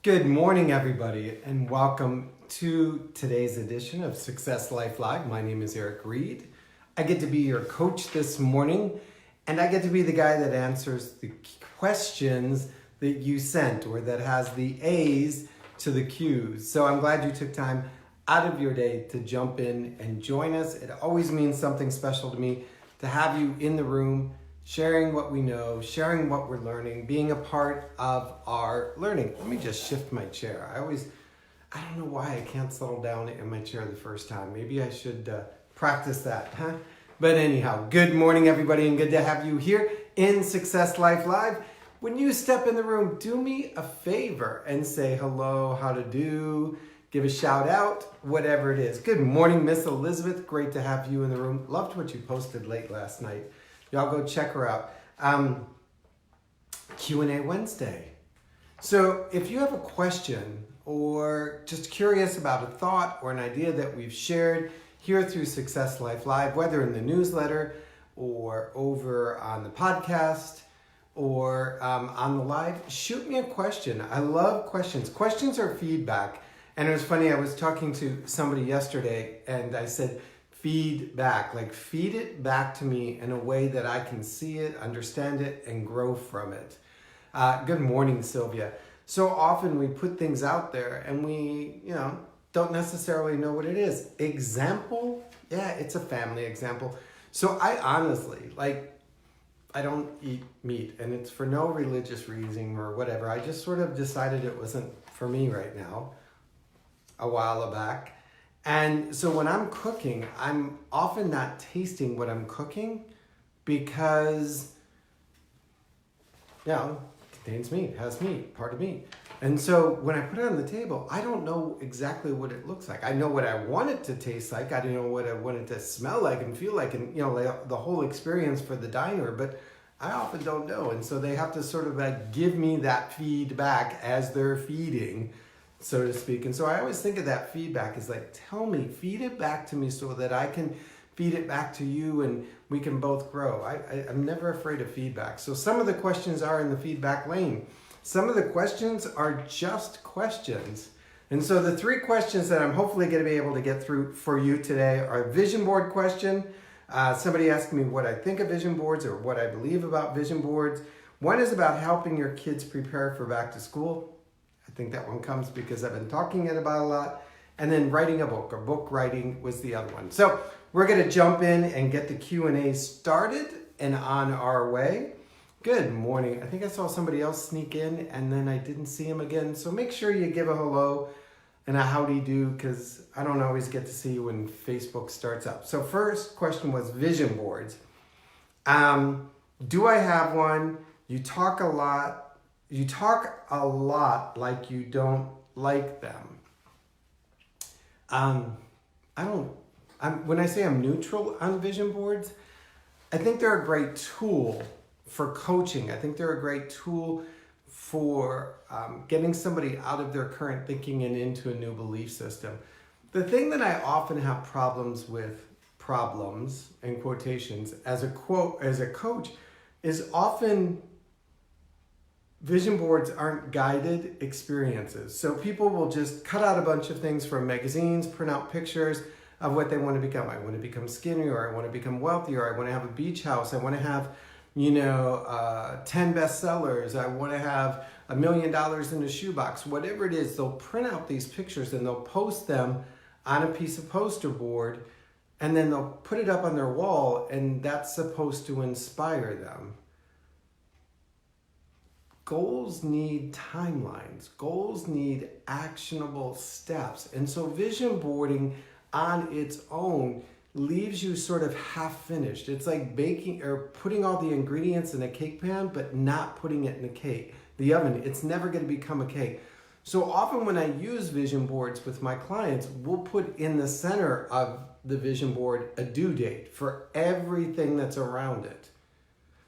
Good morning, everybody, and welcome to today's edition of Success Life Live. My name is Reid. I get to be your coach this morning, and I get to be the guy that answers the questions that you sent, or that has the A's to the Q's. So I'm glad you took time out of your day to jump in and join us. It always means something special to me to have you in the room, sharing what we know, sharing what we're learning, being a part of our learning. Let me just shift my chair. I don't know why I can't settle down in my chair the first time. Maybe I should practice that, huh? But anyhow, good morning, everybody, and good to have you here in Success Life Live. When you step in the room, do me a favor and say hello, how to do, give a shout out, whatever it is. Good morning, Miss Elizabeth. Great to have you in the room. Loved what you posted late last night. Y'all go check her out. Q&A Wednesday. So if you have a question or just curious about a thought or an idea that we've shared here through Success Life Live, whether in the newsletter or over on the podcast or on the live, shoot me a question. I love questions. Questions are feedback. And it was funny, I was talking to somebody yesterday and I said, feedback, like feed it back to me in a way that I can see it, understand it, and grow from it. Good morning, Sylvia. So often we put things out there and we, don't necessarily know what it is. Example, yeah, it's a family example. So I honestly, I don't eat meat, and it's for no religious reason or whatever. I just sort of decided it wasn't for me right now, a while back. And so when I'm cooking, I'm often not tasting what I'm cooking because, it contains meat, has meat, part of meat. And so when I put it on the table, I don't know exactly what it looks like. I know what I want it to taste like. I don't know what I want it to smell like and feel like, and the whole experience for the diner, but I often don't know. And so they have to sort of give me that feedback as they're feeding, so to speak. And so I always think of that feedback as tell me, feed it back to me so that I can feed it back to you and we can both grow. I'm never afraid of feedback. So some of the questions are in the feedback lane. Some of the questions are just questions. And so the three questions that I'm hopefully going to be able to get through for you today are vision board question. Somebody asked me what I think of vision boards or what I believe about vision boards. One is about helping your kids prepare for back to school. I think that one comes because I've been talking about a lot. And then writing a book, or book writing was the other one. So we're going to jump in and get the Q&A started and on our way. Good morning. I think I saw somebody else sneak in and then I didn't see him again. So make sure you give a hello and a howdy do, because I don't always get to see you when Facebook starts up. So first question was vision boards. Do I have one? You talk a lot like you don't like them. When I say I'm neutral on vision boards, I think they're a great tool for coaching. I think they're a great tool for getting somebody out of their current thinking and into a new belief system. The thing that I often have problems in quotations, as a coach, is often vision boards aren't guided experiences. So people will just cut out a bunch of things from magazines, print out pictures of what they want to become. I want to become skinnier, or I want to become wealthier, or I want to have a beach house, I want to have 10 bestsellers, I want to have $1 million in a shoebox, whatever it is. They'll print out these pictures and they'll post them on a piece of poster board, and then they'll put it up on their wall, and that's supposed to inspire them. Goals need timelines. Goals need actionable steps. And so vision boarding on its own leaves you sort of half finished. It's like baking or putting all the ingredients in a cake pan, but not putting it in the oven. It's never going to become a cake. So often when I use vision boards with my clients, we'll put in the center of the vision board a due date for everything that's around it.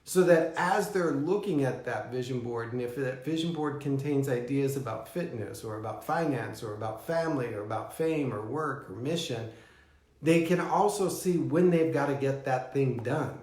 So that as they're looking at that vision board, and if that vision board contains ideas about fitness or about finance or about family or about fame or work or mission, they can also see when they've got to get that thing done.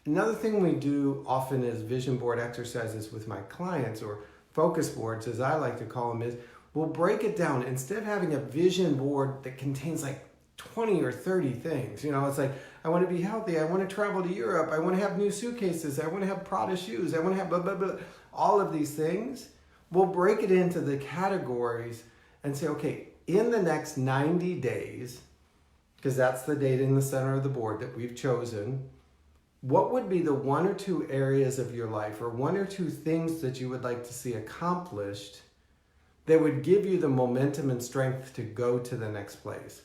Another thing we do often is vision board exercises with my clients, or focus boards, as I like to call them, is we'll break it down. Instead of having a vision board that contains like 20 or 30 things, it's like, I want to be healthy, I want to travel to Europe, I want to have new suitcases, I want to have Prada shoes, I want to have blah, blah, blah. All of these things, we'll break it into the categories and say, okay, in the next 90 days, because that's the date in the center of the board that we've chosen, what would be the 1 or 2 areas of your life or 1 or 2 things that you would like to see accomplished that would give you the momentum and strength to go to the next place?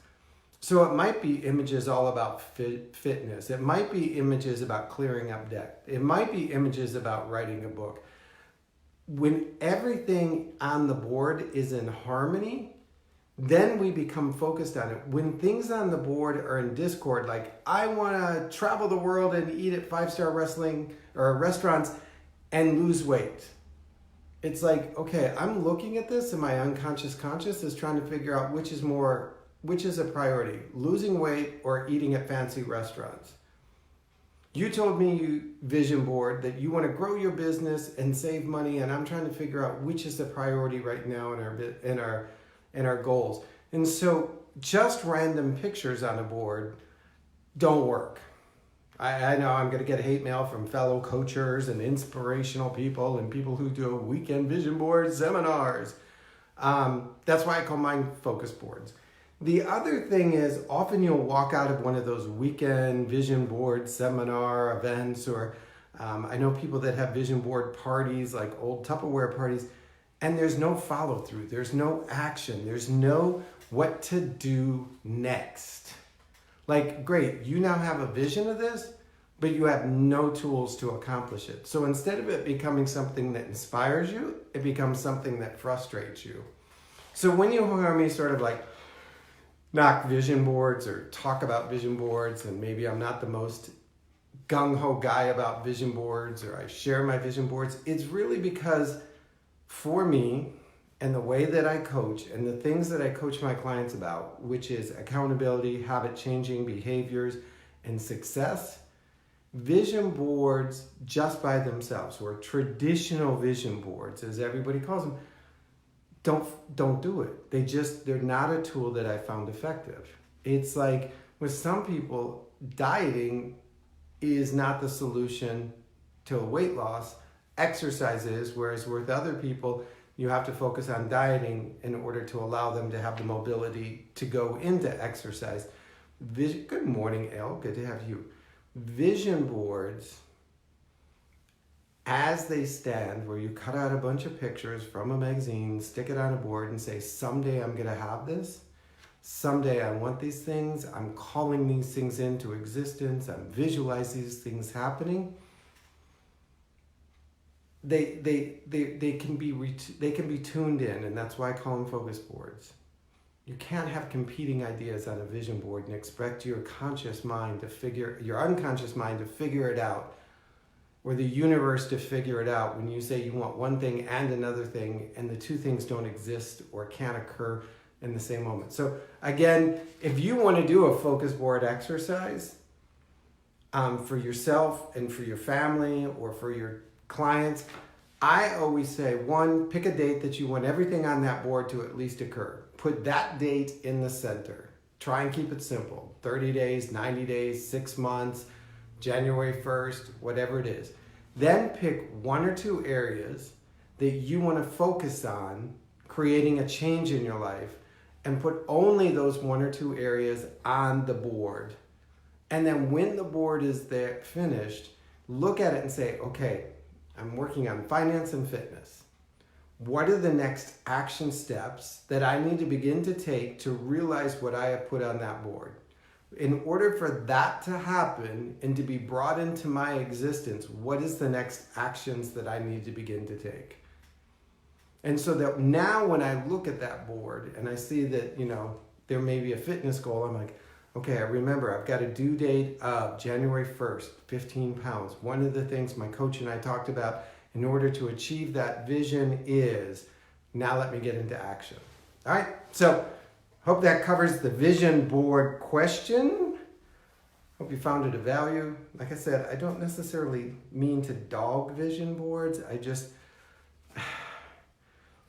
So it might be images all about fitness. It might be images about clearing up debt. It might be images about writing a book. When everything on the board is in harmony, then we become focused on it. When things on the board are in discord, like I want to travel the world and eat at 5-star wrestling or restaurants and lose weight. It's like, okay, I'm looking at this and my unconscious conscious is trying to figure out which is a priority, losing weight or eating at fancy restaurants. You told me, you vision board, that you want to grow your business and save money, and I'm trying to figure out which is the priority right now in our goals. And so just random pictures on a board don't work. I know I'm going to get hate mail from fellow coachers and inspirational people and people who do weekend vision board seminars. That's why I call mine focus boards. The other thing is, often you'll walk out of one of those weekend vision board seminar events, or I know people that have vision board parties, like old Tupperware parties, and there's no follow through, there's no action, there's no what to do next. Like, great, you now have a vision of this, but you have no tools to accomplish it. So instead of it becoming something that inspires you, it becomes something that frustrates you. So when you hear me sort of like knock vision boards or talk about vision boards, and maybe I'm not the most gung-ho guy about vision boards, or I share my vision boards, it's really because for me and the way that I coach and the things that I coach my clients about, which is accountability, habit changing behaviors, and success, vision boards just by themselves, or traditional vision boards as everybody calls them, don't do it. They're not a tool that I found effective. It's like with some people, dieting is not the solution to weight loss. Exercise is, whereas with other people, you have to focus on dieting in order to allow them to have the mobility to go into exercise. Good morning, Elle. Good to have you. Vision boards, as they stand, where you cut out a bunch of pictures from a magazine, stick it on a board and say, someday I'm going to have this. Someday I want these things. I'm calling these things into existence. I'm visualizing these things happening. They can be tuned in, and that's why I call them focus boards. You can't have competing ideas on a vision board and expect your unconscious mind to figure it out, or the universe to figure it out when you say you want one thing and another thing, and the two things don't exist or can't occur in the same moment. So again, if you want to do a focus board exercise for yourself and for your family or for your clients, I always say, 1, pick a date that you want everything on that board to at least occur. Put that date in the center. Try and keep it simple. 30 days, 90 days, 6 months, January 1st, whatever it is. Then pick 1 or 2 areas that you want to focus on creating a change in your life, and put only those 1 or 2 areas on the board. And then when the board is there finished, look at it and say, okay, I'm working on finance and fitness. What are the next action steps that I need to begin to take to realize what I have put on that board? In order for that to happen and to be brought into my existence, what is the next actions that I need to begin to take? And so that now when I look at that board and I see that, there may be a fitness goal, I'm like, okay, I remember I've got a due date of January 1st, 15 pounds. One of the things my coach and I talked about in order to achieve that vision is, now let me get into action. All right, so hope that covers the vision board question. Hope you found it of value. Like I said, I don't necessarily mean to dog vision boards.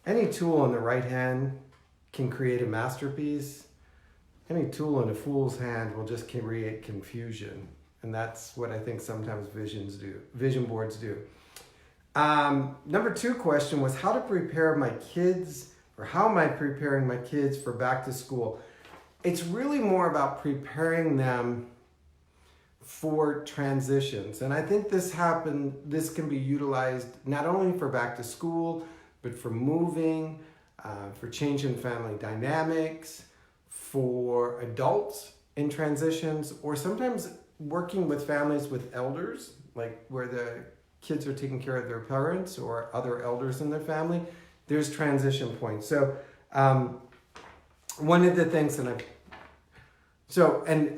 any tool in the right hand can create a masterpiece. Any tool in a fool's hand will just create confusion. And that's what I think sometimes vision boards do. Number 2 question was how to prepare my kids, or how am I preparing my kids for back to school? It's really more about preparing them for transitions. And I think this can be utilized not only for back to school, but for moving, for changing family dynamics, for adults in transitions, or sometimes working with families with elders, like where the kids are taking care of their parents or other elders in their family. There's transition points. So one of the things and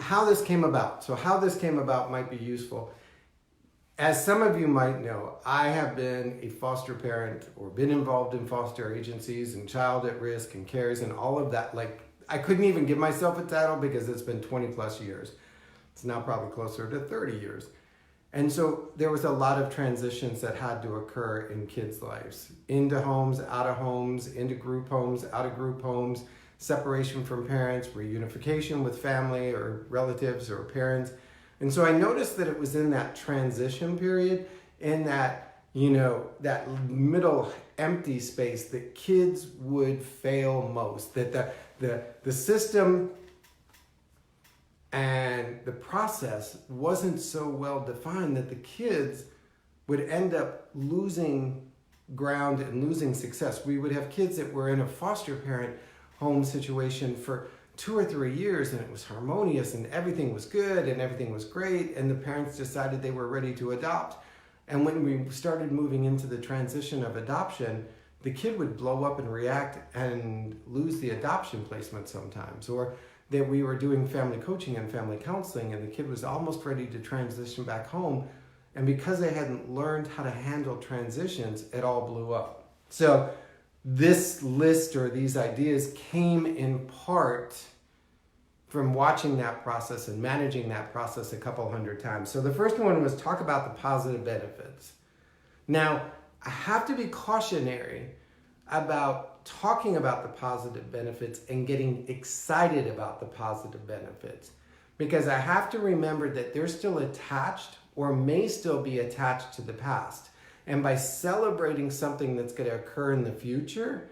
how this came about. So how this came about might be useful. As some of you might know, I have been a foster parent or been involved in foster agencies and child at risk and cares and all of that. Like, I couldn't even give myself a title because it's been 20 plus years. It's now probably closer to 30 years. And so there was a lot of transitions that had to occur in kids' lives. Into homes, out of homes, into group homes, out of group homes, separation from parents, reunification with family or relatives or parents. And so I noticed that it was in that transition period, in that, that middle empty space, that kids would fail most, that the system and the process wasn't so well defined that the kids would end up losing ground and losing success. We would have kids that were in a foster parent home situation for 2 or 3 years, and it was harmonious and everything was good and everything was great, and the parents decided they were ready to adopt. And when we started moving into the transition of adoption, the kid would blow up and react and lose the adoption placement sometimes, or that we were doing family coaching and family counseling and the kid was almost ready to transition back home, and because they hadn't learned how to handle transitions, it all blew up. So this list or these ideas came in part from watching that process and managing that process a couple hundred times. So the first one was talk about the positive benefits. Now, I have to be cautionary about talking about the positive benefits and getting excited about the positive benefits, because I have to remember that they're still attached or may still be attached to the past. And by celebrating something that's going to occur in the future,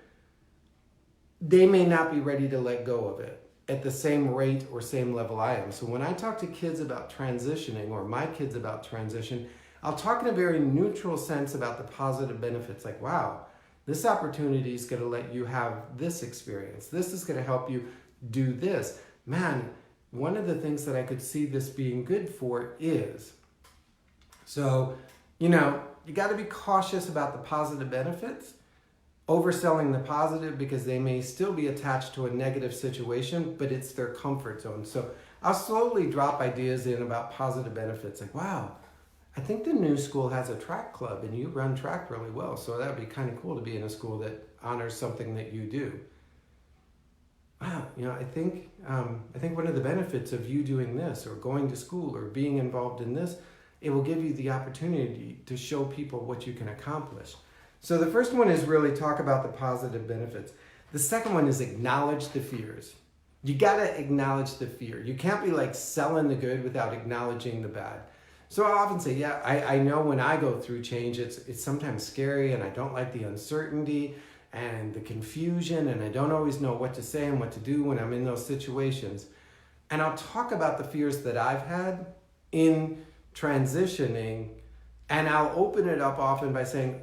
they may not be ready to let go of it at the same rate or same level I am. So when I talk to kids about transitioning, or my kids about transition, I'll talk in a very neutral sense about the positive benefits, like, wow, this opportunity is going to let you have this experience. This is going to help you do this. Man, one of the things that I could see this being good for is, so, you got to be cautious about the positive benefits, overselling the positive, because they may still be attached to a negative situation, but it's their comfort zone. So I'll slowly drop ideas in about positive benefits, like, wow, I think the new school has a track club and you run track really well. So that would be kind of cool to be in a school that honors something that you do. Wow, I think one of the benefits of you doing this or going to school or being involved in this, it will give you the opportunity to show people what you can accomplish. So the first one is really talk about the positive benefits. The second one is acknowledge the fears. You got to acknowledge the fear. You can't be like selling the good without acknowledging the bad. So I often say, yeah, I know when I go through change, it's sometimes scary, and I don't like the uncertainty and the confusion, and I don't always know what to say and what to do when I'm in those situations. And I'll talk about the fears that I've had in transitioning, and I'll open it up often by saying,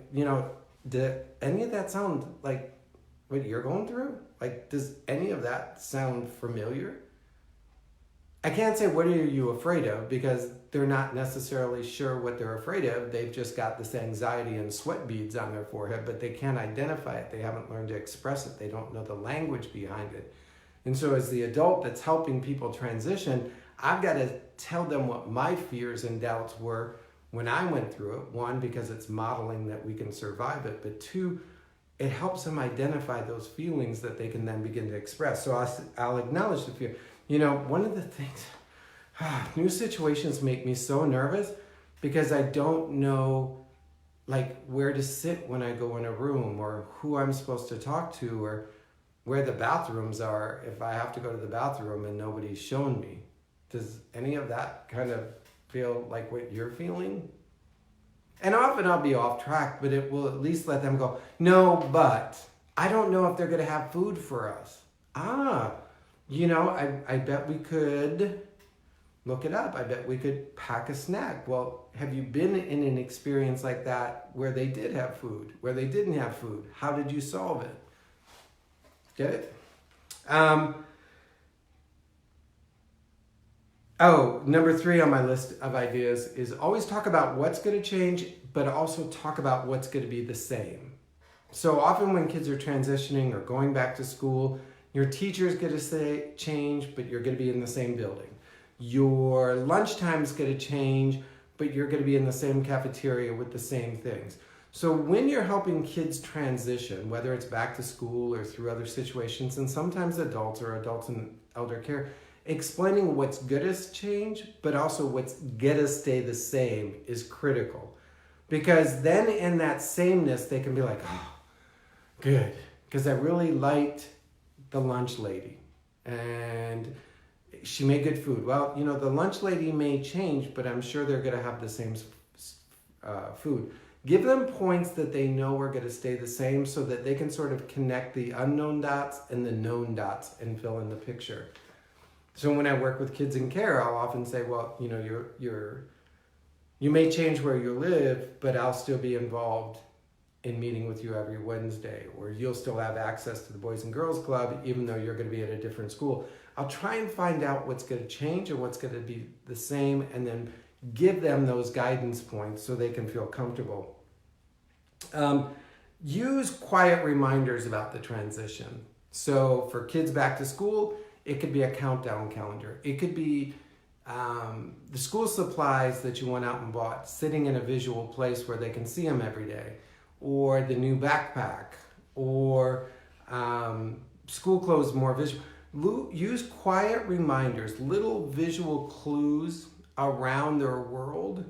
did any of that sound like what you're going through? Like, does any of that sound familiar? I can't say, what are you afraid of? Because they're not necessarily sure what they're afraid of. They've just got this anxiety and sweat beads on their forehead, but they can't identify it. They haven't learned to express it. They don't know the language behind it. And so as the adult that's helping people transition, I've got to tell them what my fears and doubts were when I went through it. One, because it's modeling that we can survive it, but two, it helps them identify those feelings that they can then begin to express. So I'll acknowledge the fear. One of the things, new situations make me so nervous because I don't know like where to sit when I go in a room, or who I'm supposed to talk to, or where the bathrooms are if I have to go to the bathroom and nobody's shown me. Does any of that kind of feel like what you're feeling? And often I'll be off track, but it will at least let them go, no, but I don't know if they're going to have food for us. I bet we could look it up. I bet we could pack a snack. Well, have you been in an experience like that where they did have food, where they didn't have food? How did you solve it? Get it? Number 3 on my list of ideas is always talk about what's going to change, but also talk about what's going to be the same. So often when kids are transitioning or going back to school, your teacher's going to say change, but you're going to be in the same building. Your lunchtime's going to change, but you're going to be in the same cafeteria with the same things. So when you're helping kids transition, whether it's back to school or through other situations, and sometimes adults in elder care, explaining what's gonna change, but also what's gonna stay the same is critical. Because then in that sameness, they can be like, oh, good, because I really liked the lunch lady and she made good food. Well, the lunch lady may change, but I'm sure they're gonna have the same food. Give them points that they know are going to stay the same so that they can sort of connect the unknown dots and the known dots and fill in the picture. So when I work with kids in care, I'll often say, well, you may change where you live, but I'll still be involved in meeting with you every Wednesday, or you'll still have access to the Boys and Girls Club, even though you're going to be at a different school. I'll try and find out what's going to change and what's going to be the same, and then give them those guidance points so they can feel comfortable. Use quiet reminders about the transition. So for kids back to school, it could be a countdown calendar. It could be the school supplies that you went out and bought, sitting in a visual place where they can see them every day, or the new backpack, or school clothes more visual. Use quiet reminders, little visual clues around their world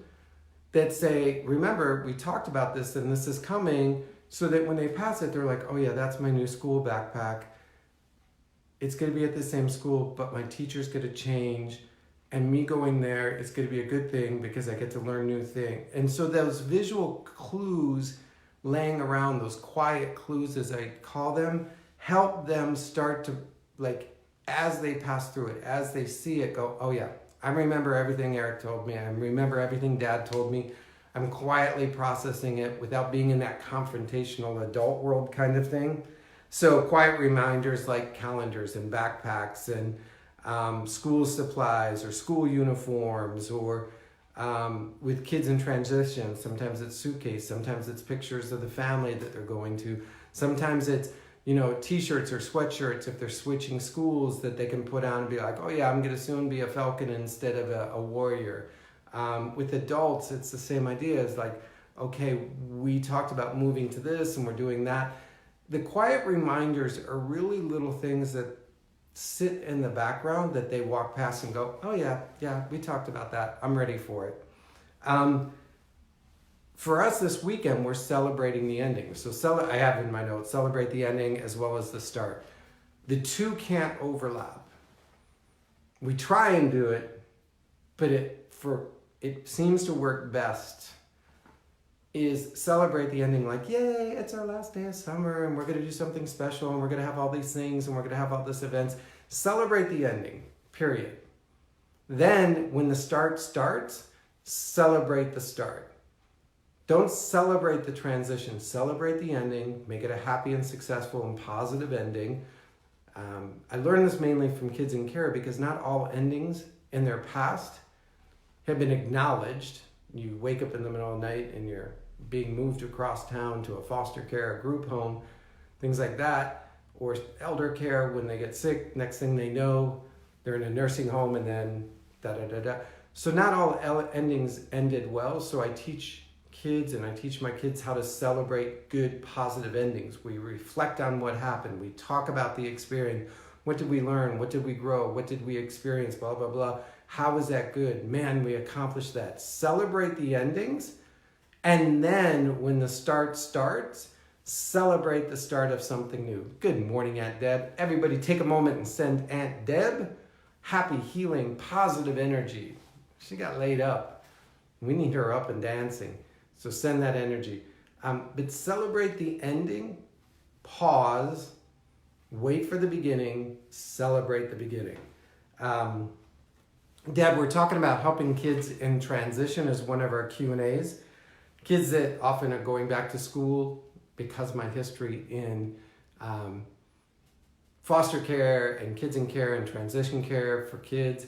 that say, remember, we talked about this and this is coming, so that when they pass it, they're like, oh yeah, that's my new school backpack. It's going to be at the same school, but my teacher's going to change, and me going there is going to be a good thing because I get to learn new things. And so those visual clues laying around, those quiet clues as I call them, help them start to, like, as they pass through it, as they see it, go, oh yeah, I remember everything Eric told me. I remember everything Dad told me. I'm quietly processing it without being in that confrontational adult world kind of thing. So quiet reminders like calendars and backpacks and school supplies or school uniforms, or with kids in transition, sometimes it's suitcase, sometimes it's pictures of the family that they're going to. Sometimes it's t-shirts or sweatshirts if they're switching schools that they can put on and be like, oh yeah, I'm going to soon be a Falcon instead of a Warrior. With adults, it's the same idea. It's like, okay, we talked about moving to this and we're doing that. The quiet reminders are really little things that sit in the background that they walk past and go, oh yeah, we talked about that. I'm ready for it. For us this weekend, we're celebrating the ending. So I have in my notes, celebrate the ending as well as the start. The two can't overlap. We try and do it, but it seems to work best is celebrate the ending like, yay, it's our last day of summer and we're going to do something special and we're going to have all these things and we're going to have all these events. Celebrate the ending, period. Then when the start starts, celebrate the start. Don't celebrate the transition. Celebrate the ending. Make it a happy and successful and positive ending. I learned this mainly from kids in care because not all endings in their past have been acknowledged. You wake up in the middle of the night and you're being moved across town to a foster care, a group home, things like that, or elder care when they get sick. Next thing they know, they're in a nursing home and then da-da-da-da. So not all endings ended well, so I teach kids and I teach my kids how to celebrate good, positive endings. We reflect on what happened. We talk about the experience. What did we learn? What did we grow? What did we experience? Blah, blah, blah. How was that good? Man, we accomplished that. Celebrate the endings And then when the start starts, celebrate the start of something new. Good morning, Aunt Deb. Everybody take a moment and send Aunt Deb happy, healing, positive energy. She got laid up. We need her up and dancing. So send that energy. But celebrate the ending, pause, wait for the beginning, celebrate the beginning. Deb, we're talking about helping kids in transition as one of our Q&As. Kids that often are going back to school because of my history in foster care and kids in care and transition care for kids.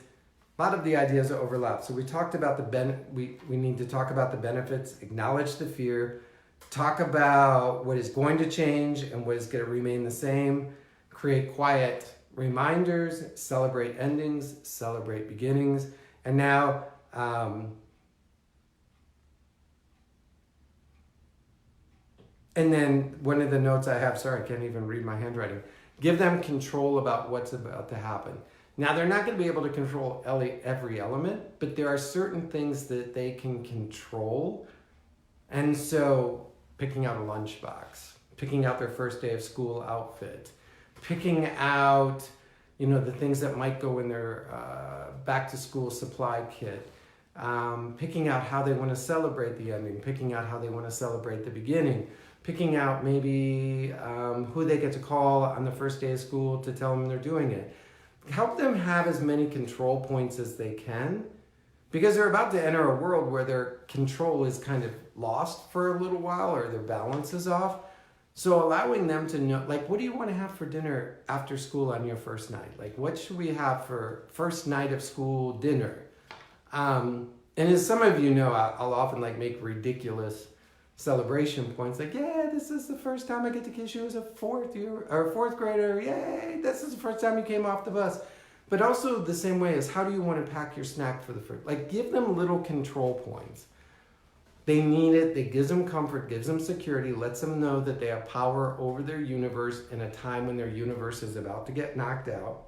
A lot of the ideas overlap. So we talked about we need to talk about the benefits, acknowledge the fear, talk about what is going to change and what is going to remain the same, create quiet reminders, celebrate endings, celebrate beginnings, and now and then one of the notes I have, sorry, I can't even read my handwriting, give them control about what's about to happen. Now, they're not going to be able to control every element, but there are certain things that they can control. And so picking out a lunchbox, picking out their first day of school outfit, picking out, the things that might go in their back to school supply kit, picking out how they want to celebrate the ending, picking out how they want to celebrate the beginning, picking out maybe who they get to call on the first day of school to tell them they're doing it. Help them have as many control points as they can, because they're about to enter a world where their control is kind of lost for a little while or their balance is off. So allowing them to know, like, what do you want to have for dinner after school on your first night? Like, what should we have for first night of school dinner? And as some of you know, I'll often make ridiculous celebration points, like, yeah, this is the first time I get to kiss you as a fourth grader. Yay, this is the first time you came off the bus. But also the same way as, how do you want to pack your snack for the first? Give them little control points. They need it. It gives them comfort, gives them security, lets them know that they have power over their universe in a time when their universe is about to get knocked out.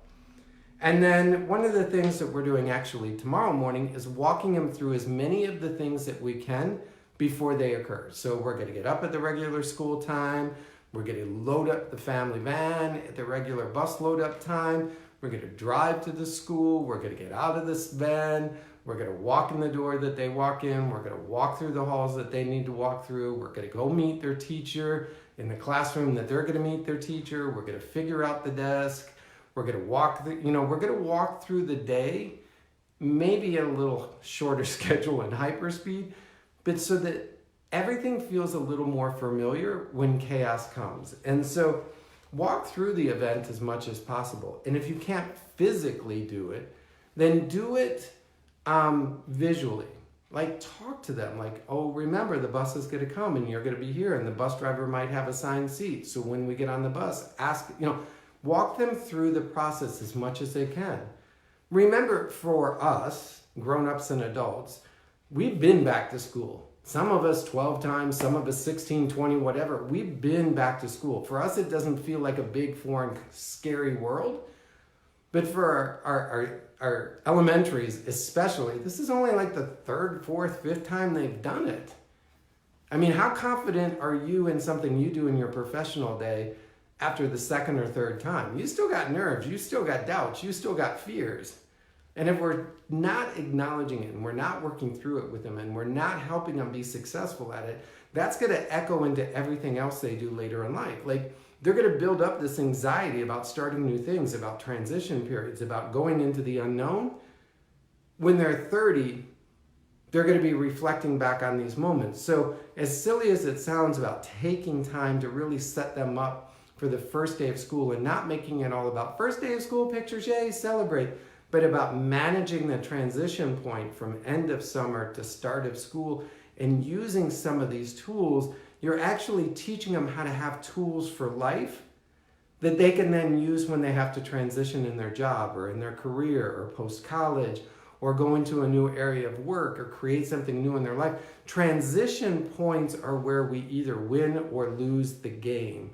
And then one of the things that we're doing actually tomorrow morning is walking them through as many of the things that we can before they occur. So we're going to get up at the regular school time. We're going to load up the family van at the regular bus load up time. We're going to drive to the school. We're going to get out of this van. We're going to walk in the door that they walk in. We're going to walk through the halls that they need to walk through. We're going to go meet their teacher in the classroom that they're going to meet their teacher. We're going to figure out the desk. We're going to walk through the day, maybe at a little shorter schedule and hyperspeed, but so that everything feels a little more familiar when chaos comes. And so walk through the event as much as possible. And if you can't physically do it, then do it visually. Talk to them, oh, remember the bus is going to come and you're going to be here, and the bus driver might have assigned seats. So when we get on the bus, walk them through the process as much as they can. Remember, for us, grown-ups and adults, we've been back to school. Some of us 12 times, some of us 16, 20, whatever. We've been back to school. For us, it doesn't feel like a big, foreign, scary world. But for our elementaries especially, this is only the third, fourth, fifth time they've done it. I mean, how confident are you in something you do in your professional day after the second or third time? You still got nerves, you still got doubts, you still got fears. And if we're not acknowledging it and we're not working through it with them and we're not helping them be successful at it, that's going to echo into everything else they do later in life. They're going to build up this anxiety about starting new things, about transition periods, about going into the unknown. When they're 30, they're going to be reflecting back on these moments. So as silly as it sounds about taking time to really set them up for the first day of school and not making it all about first day of school pictures, yay, celebrate, but about managing the transition point from end of summer to start of school and using some of these tools, you're actually teaching them how to have tools for life that they can then use when they have to transition in their job or in their career or post-college or go into a new area of work or create something new in their life. Transition points are where we either win or lose the game.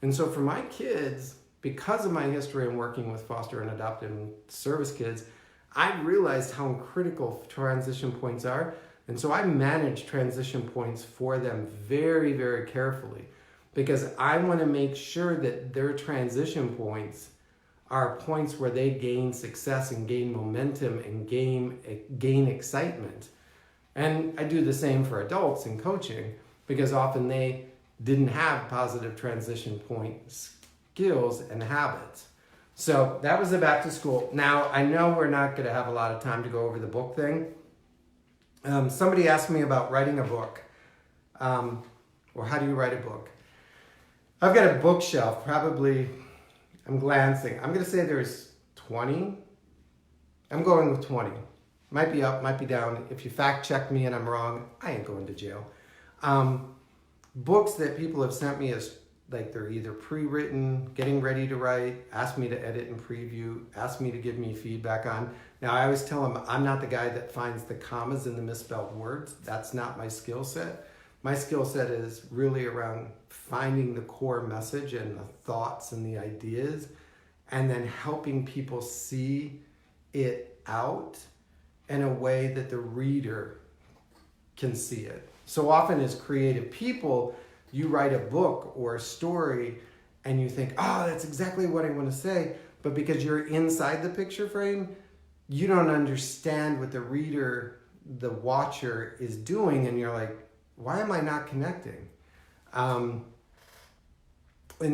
And so for my kids, because of my history in working with foster and adoptive and service kids, I realized how critical transition points are. And so I manage transition points for them very, very carefully because I want to make sure that their transition points are points where they gain success and gain momentum and gain excitement. And I do the same for adults in coaching because often they didn't have positive transition point skills and habits. So that was the back to school. Now, I know we're not going to have a lot of time to go over the book thing. Somebody asked me about writing a book, or how do you write a book? I've got a bookshelf, probably, I'm glancing. I'm going to say there's 20. I'm going with 20. Might be up, might be down. If you fact check me and I'm wrong, I ain't going to jail. Books that people have sent me as like they're either pre-written, getting ready to write, asked me to edit and preview, asked me to give me feedback on. Now, I always tell them I'm not the guy that finds the commas in the misspelled words. That's not my skill set. My skill set is really around finding the core message and the thoughts and the ideas, and then helping people see it out in a way that the reader can see it. So often as creative people, you write a book or a story and you think, oh, that's exactly what I want to say. But because you're inside the picture frame, you don't understand what the reader, the watcher is doing. And you're like, why am I not connecting? And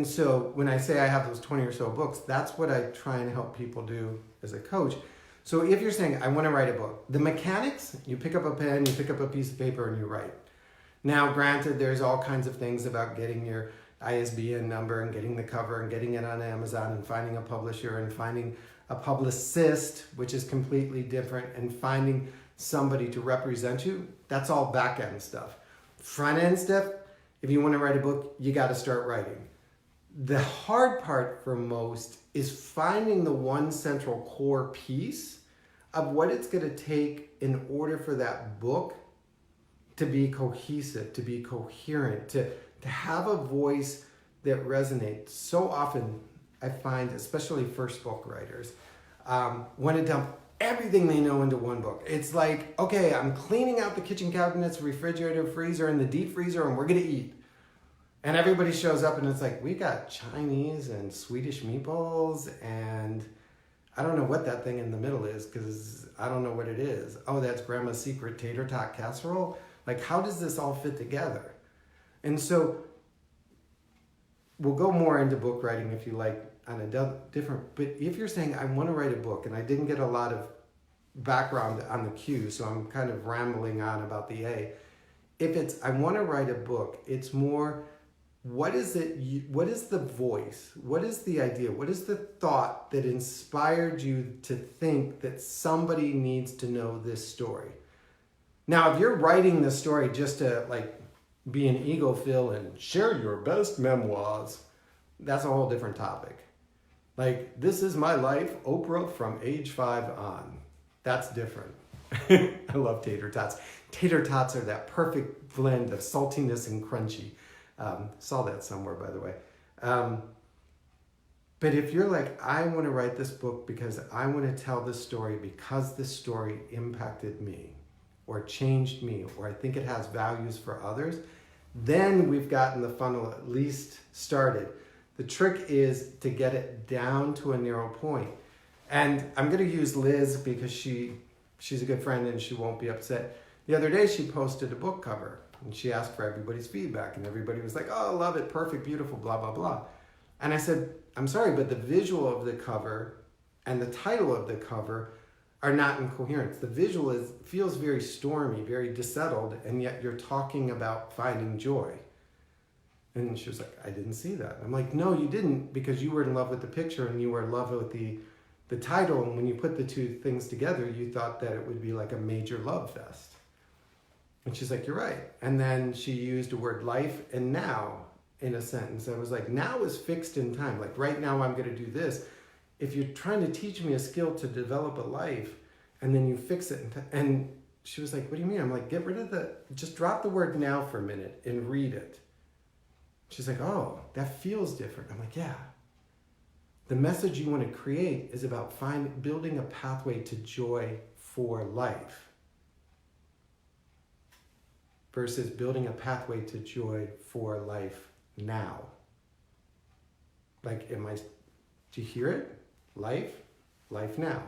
so when I say I have those 20 or so books, that's what I try and help people do as a coach. So if you're saying, I want to write a book, the mechanics, you pick up a pen, you pick up a piece of paper and you write. Now, granted, there's all kinds of things about getting your ISBN number and getting the cover and getting it on Amazon and finding a publisher and finding a publicist, which is completely different, and finding somebody to represent you. That's all back-end stuff. Front-end stuff, if you want to write a book, you got to start writing. The hard part for most is finding the one central core piece of what it's going to take in order for that book to be cohesive, to be coherent, to have a voice that resonates. So often I find, especially first book writers, want to dump everything they know into one book. It's like, okay, I'm cleaning out the kitchen cabinets, refrigerator, freezer, and the deep freezer, and we're going to eat. And everybody shows up and it's like, we got Chinese and Swedish meatballs and I don't know what that thing in the middle is because I don't know what it is. Oh, that's grandma's secret tater tot casserole. Like, how does this all fit together? And so we'll go more into book writing if you like on a different, but if you're saying, I want to write a book, and I didn't get a lot of background on the Q, so I'm kind of rambling on about the A. If it's, I want to write a book, it's more, what is it? What is the voice? What is the idea? What is the thought that inspired you to think that somebody needs to know this story? Now, if you're writing the story just to like be an ego fill and share your best memoirs, that's a whole different topic. Like, this is my life, Oprah from age 5 on. That's different. I love tater tots. Tater tots are that perfect blend of saltiness and crunchy. Saw that somewhere, by the way. But if you're like, I want to write this book because I want to tell this story because this story impacted me or changed me, or I think it has values for others, then we've gotten the funnel at least started. The trick is to get it down to a narrow point. And I'm going to use Liz because she's a good friend and she won't be upset. The other day she posted a book cover and she asked for everybody's feedback and everybody was like, oh, love it, perfect, beautiful, blah, blah, blah. And I said, I'm sorry, but the visual of the cover and the title of the cover are not in coherence. The visual feels very stormy, very dissettled, and yet you're talking about finding joy. And she was like, I didn't see that. I'm like, no, you didn't, because you were in love with the picture and you were in love with the title. And when you put the two things together, you thought that it would be like a major love fest. And she's like, you're right. And then she used the word life and now in a sentence. I was like, now is fixed in time. Like, right now I'm going to do this. If you're trying to teach me a skill to develop a life and then you fix it. And she was like, what do you mean? I'm like, get rid of just drop the word now for a minute and read it. She's like, oh, that feels different. I'm like, yeah. The message you want to create is about building a pathway to joy for life. versus building a pathway to joy for life now. Like, do you hear it? Life now.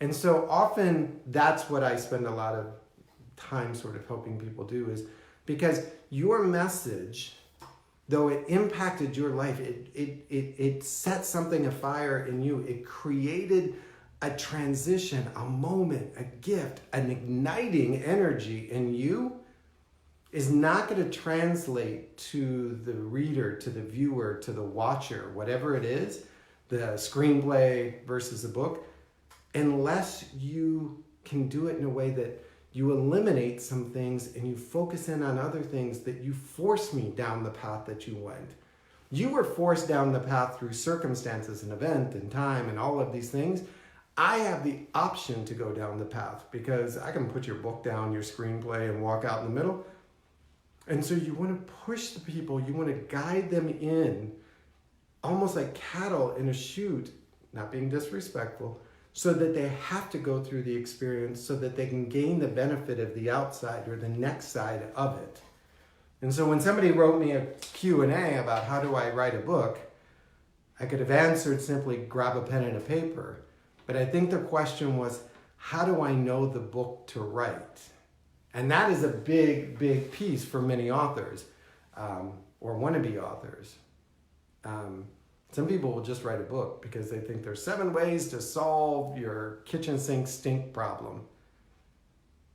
And so often that's what I spend a lot of time sort of helping people do, is because your message, though it impacted your life, it set something afire in you. It created a transition, a moment, a gift, an igniting energy in you, is not going to translate to the reader, to the viewer, to the watcher, whatever it is, the screenplay versus the book, unless you can do it in a way that you eliminate some things and you focus in on other things, that you force me down the path that you went. You were forced down the path through circumstances and event and time and all of these things. I have the option to go down the path because I can put your book down, your screenplay, and walk out in the middle. And so you want to push the people, you want to guide them in, almost like cattle in a chute, not being disrespectful, so that they have to go through the experience so that they can gain the benefit of the outside or the next side of it. And so when somebody wrote me a Q&A about how do I write a book, I could have answered simply grab a pen and a paper. But I think the question was, how do I know the book to write? And that is a big, big piece for many authors, or wannabe authors. Some people will just write a book because they think there's 7 ways to solve your kitchen sink stink problem.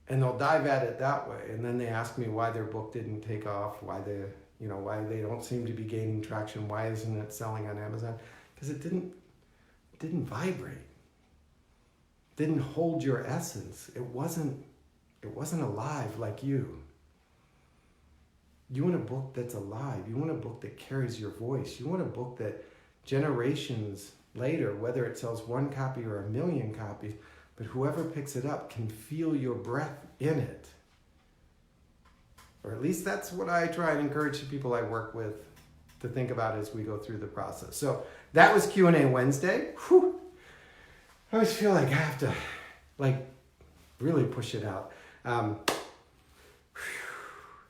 And they'll dive at it that way. And then they ask me why their book didn't take off, why they don't seem to be gaining traction, why isn't it selling on Amazon? Because it didn't vibrate. It didn't hold your essence. It wasn't alive like you. You want a book that's alive. You want a book that carries your voice. You want a book that generations later, whether it sells 1 copy or 1,000,000 copies, but whoever picks it up can feel your breath in it. Or at least that's what I try and encourage the people I work with to think about as we go through the process. So that was Q&A Wednesday. Whew. I always feel like I have to really push it out.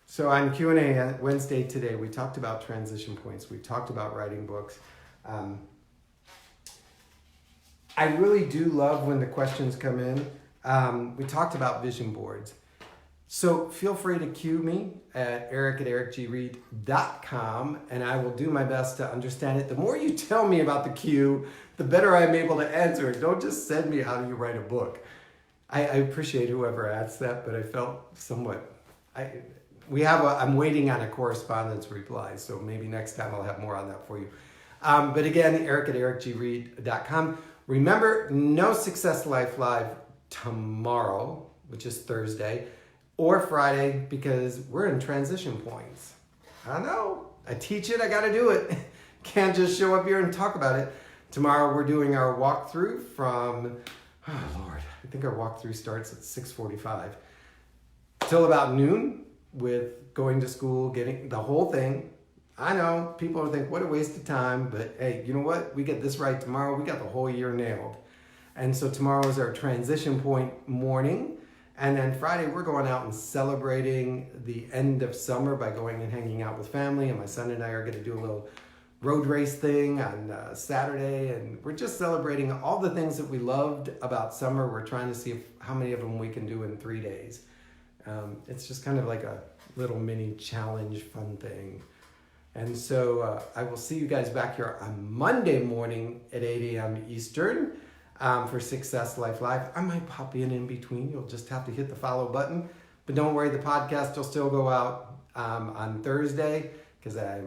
So on Q&A Wednesday today, we talked about transition points. We talked about writing books. I really do love when the questions come in. We talked about vision boards. So feel free to cue me at eric@ericgreid.com, and I will do my best to understand it. The more you tell me about the cue, the better I'm able to answer it. Don't just send me how do you write a book. I appreciate whoever asks that, but I felt somewhat... I'm waiting on a correspondence reply, so maybe next time I'll have more on that for you. But again, eric@ericgreid.com. Remember, no Success Life Live tomorrow, which is Thursday, or Friday, because we're in transition points. I know, I teach it, I gotta do it. Can't just show up here and talk about it. Tomorrow we're doing our walkthrough from, oh Lord, I think our walkthrough starts at 6:45 till about noon, with going to school, getting the whole thing. I know people will think, what a waste of time, but hey, you know what? We get this right tomorrow, we got the whole year nailed. And so tomorrow is our transition point morning. And then Friday, we're going out and celebrating the end of summer by going and hanging out with family. And my son and I are going to do a little road race thing on Saturday. And we're just celebrating all the things that we loved about summer. We're trying to see how many of them we can do in 3 days. It's just kind of like a little mini challenge, fun thing. And so I will see you guys back here on Monday morning at 8 a.m. Eastern for Success Life Live. I might pop in between. You'll just have to hit the follow button. But don't worry, the podcast will still go out on Thursday because I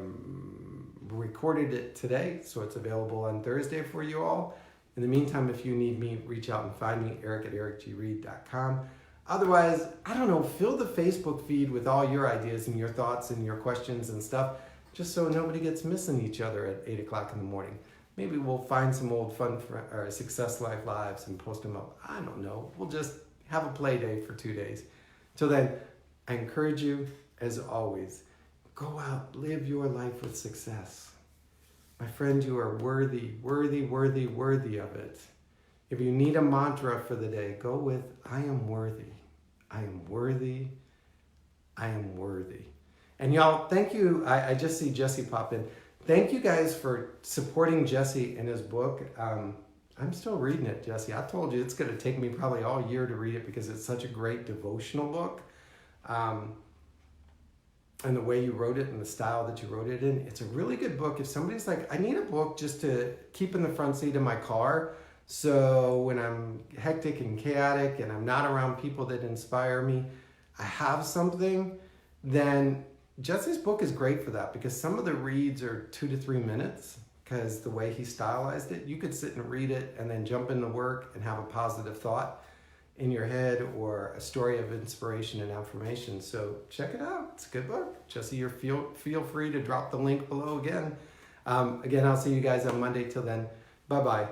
recorded it today. So it's available on Thursday for you all. In the meantime, if you need me, reach out and find me, eric@ericgreid.com. Otherwise, I don't know, fill the Facebook feed with all your ideas and your thoughts and your questions and stuff, just so nobody gets missing each other at 8 o'clock in the morning. Maybe we'll find some old fun or Success Life Lives and post them up. I don't know. We'll just have a play day for 2 days. Till then, I encourage you, as always, go out, live your life with success. My friend, you are worthy, worthy, worthy, worthy of it. If you need a mantra for the day, go with, I am worthy. I am worthy. I am worthy. And y'all, thank you. I just see Jesse pop in. Thank you guys for supporting Jesse in his book. I'm still reading it, Jesse. I told you it's going to take me probably all year to read it because it's such a great devotional book. And the way you wrote it and the style that you wrote it in, it's a really good book. If somebody's like, I need a book just to keep in the front seat of my car, so when I'm hectic and chaotic and I'm not around people that inspire me, I have something, then Jesse's book is great for that, because some of the reads are 2 to 3 minutes, because the way he stylized it, you could sit and read it and then jump into work and have a positive thought in your head or a story of inspiration and affirmation. So check it out. It's a good book. Jesse, you feel free to drop the link below again. Again, I'll see you guys on Monday. Till then, bye-bye.